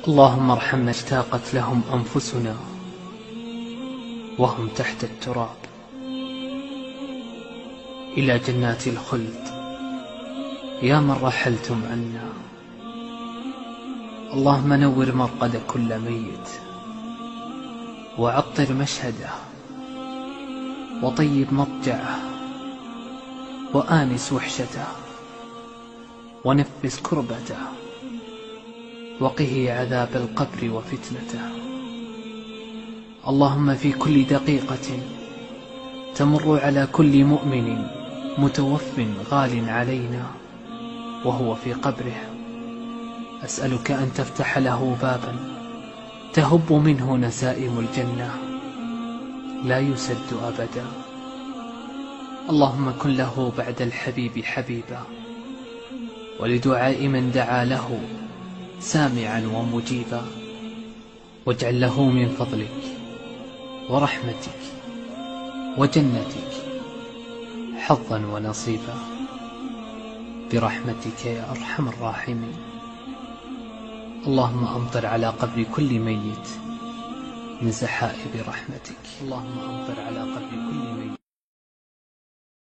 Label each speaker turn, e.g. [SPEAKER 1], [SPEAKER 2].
[SPEAKER 1] اللهم ارحم من اشتاقت لهم أنفسنا وهم تحت التراب إلى جنات الخلد يا من رحلتم عنا. اللهم نور مرقد كل ميت وعطر مشهده وطيب مضجعه وآنس وحشته ونفس كربته وقه عذاب القبر وفتنته. اللهم في كل دقيقة تمر على كل مؤمن متوف غال علينا وهو في قبره أسألك أن تفتح له بابا تهب منه نسائم الجنة لا يسد أبدا. اللهم كن له بعد الحبيب حبيبا ولدعاء من دعا له سامعا ومجيبا، واجعل له من فضلك ورحمتك وجنتك حظا ونصيبا برحمتك يا أرحم الراحمين. اللهم أمطر على قبر كل ميت من سحائب رحمتك. اللهم أمطر على قبر كل ميت